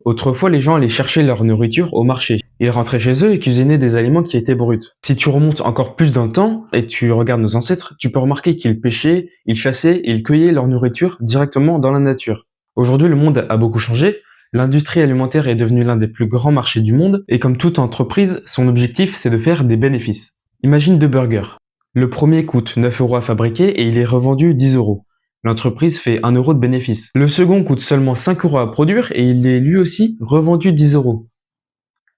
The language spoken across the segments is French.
Autrefois, les gens allaient chercher leur nourriture au marché. Ils rentraient chez eux et cuisinaient des aliments qui étaient bruts. Si tu remontes encore plus dans le temps et tu regardes nos ancêtres, tu peux remarquer qu'ils pêchaient, ils chassaient et ils cueillaient leur nourriture directement dans la nature. Aujourd'hui, le monde a beaucoup changé. L'industrie alimentaire est devenue l'un des plus grands marchés du monde et comme toute entreprise, son objectif c'est de faire des bénéfices. Imagine deux burgers. Le premier coûte 9 euros à fabriquer et il est revendu 10 euros. L'entreprise fait 1 euro de bénéfice. Le second coûte seulement 5 euros à produire et il est lui aussi revendu 10 euros.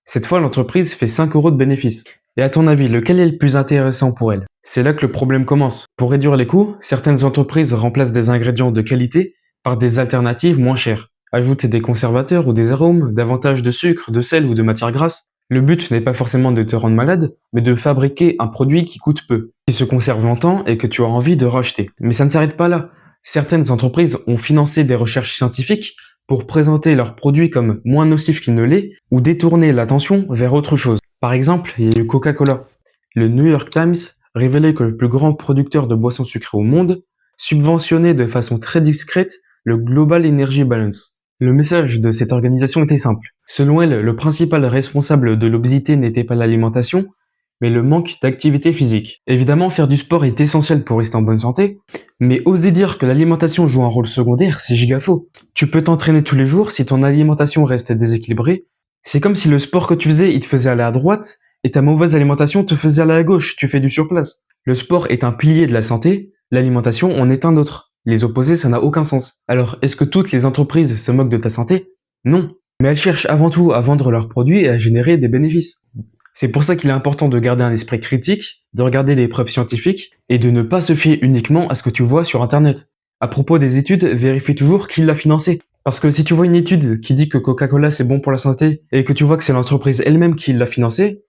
Cette fois, l'entreprise fait 5 euros de bénéfice. Et à ton avis, lequel est le plus intéressant pour elle? C'est là que le problème commence. Pour réduire les coûts, certaines entreprises remplacent des ingrédients de qualité par des alternatives moins chères. Ajoutent des conservateurs ou des arômes, davantage de sucre, de sel ou de matière grasse. Le but n'est pas forcément de te rendre malade, mais de fabriquer un produit qui coûte peu, qui se conserve longtemps et que tu as envie de racheter. Mais ça ne s'arrête pas là. Certaines entreprises ont financé des recherches scientifiques pour présenter leurs produits comme moins nocifs qu'ils ne l'est ou détourner l'attention vers autre chose. Par exemple, il y a eu Coca-Cola. Le New York Times révélait que le plus grand producteur de boissons sucrées au monde subventionnait de façon très discrète le Global Energy Balance. Le message de cette organisation était simple. Selon elle, le principal responsable de l'obésité n'était pas l'alimentation, mais le manque d'activité physique. Évidemment, faire du sport est essentiel pour rester en bonne santé, mais oser dire que l'alimentation joue un rôle secondaire, c'est giga faux. Tu peux t'entraîner tous les jours si ton alimentation reste déséquilibrée. C'est comme si le sport que tu faisais, il te faisait aller à droite, et ta mauvaise alimentation te faisait aller à gauche, tu fais du surplace. Le sport est un pilier de la santé, l'alimentation en est un autre. Les opposer, ça n'a aucun sens. Alors, est-ce que toutes les entreprises se moquent de ta santé? Non. Mais elles cherchent avant tout à vendre leurs produits et à générer des bénéfices. C'est pour ça qu'il est important de garder un esprit critique, de regarder les preuves scientifiques et de ne pas se fier uniquement à ce que tu vois sur Internet. À propos des études, vérifie toujours qui l'a financé. Parce que si tu vois une étude qui dit que Coca-Cola c'est bon pour la santé et que tu vois que c'est l'entreprise elle-même qui l'a financé,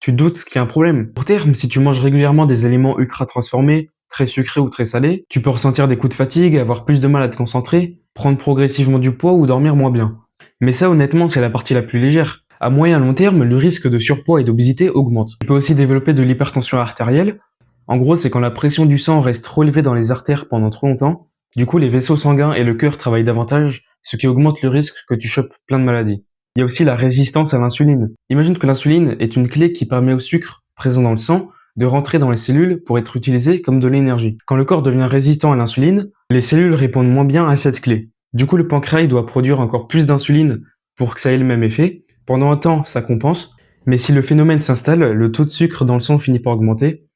tu te doutes qu'il y a un problème. Pour terme, si tu manges régulièrement des aliments ultra transformés, très sucrés ou très salés, tu peux ressentir des coups de fatigue, avoir plus de mal à te concentrer, prendre progressivement du poids ou dormir moins bien. Mais ça honnêtement c'est la partie la plus légère. À moyen long terme, le risque de surpoids et d'obésité augmente. Tu peux aussi développer de l'hypertension artérielle. En gros, c'est quand la pression du sang reste trop élevée dans les artères pendant trop longtemps. Du coup, les vaisseaux sanguins et le cœur travaillent davantage, ce qui augmente le risque que tu chopes plein de maladies. Il y a aussi la résistance à l'insuline. Imagine que l'insuline est une clé qui permet au sucre présent dans le sang de rentrer dans les cellules pour être utilisé comme de l'énergie. Quand le corps devient résistant à l'insuline, les cellules répondent moins bien à cette clé. Du coup, le pancréas doit produire encore plus d'insuline pour que ça ait le même effet. Pendant un temps, ça compense, mais si le phénomène s'installe, le taux de sucre dans le sang finit par augmenter,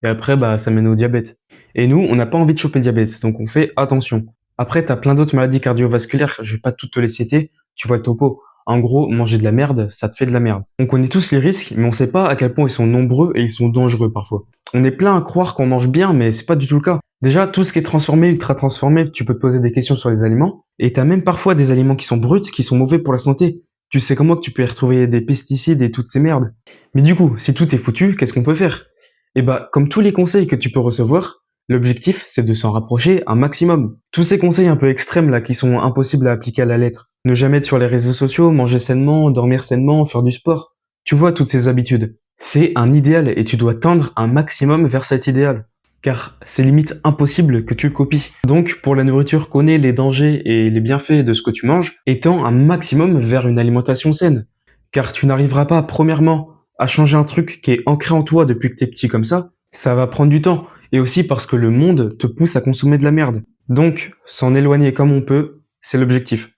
et après, ça mène au diabète. Et nous, on n'a pas envie de choper le diabète, donc on fait attention. Après, t'as plein d'autres maladies cardiovasculaires, je vais pas toutes te les citer, tu vois le topo. En gros, manger de la merde, ça te fait de la merde. On connaît tous les risques, mais on sait pas à quel point ils sont nombreux et ils sont dangereux parfois. On est plein à croire qu'on mange bien, mais c'est pas du tout le cas. Déjà, tout ce qui est transformé, ultra transformé, tu peux te poser des questions sur les aliments, et t'as même parfois des aliments qui sont bruts, qui sont mauvais pour la santé. Tu sais comment que tu peux y retrouver des pesticides et toutes ces merdes. Mais du coup, si tout est foutu, qu'est-ce qu'on peut faire? Comme tous les conseils que tu peux recevoir, l'objectif, c'est de s'en rapprocher un maximum. Tous ces conseils un peu extrêmes là, qui sont impossibles à appliquer à la lettre. Ne jamais être sur les réseaux sociaux, manger sainement, dormir sainement, faire du sport. Tu vois toutes ces habitudes. C'est un idéal et tu dois tendre un maximum vers cet idéal. Car c'est limite impossible que tu le copies. Donc, pour la nourriture, connais les dangers et les bienfaits de ce que tu manges et tends un maximum vers une alimentation saine. Car tu n'arriveras pas, premièrement, à changer un truc qui est ancré en toi depuis que t'es petit comme ça va prendre du temps. Et aussi parce que le monde te pousse à consommer de la merde. Donc, s'en éloigner comme on peut, c'est l'objectif.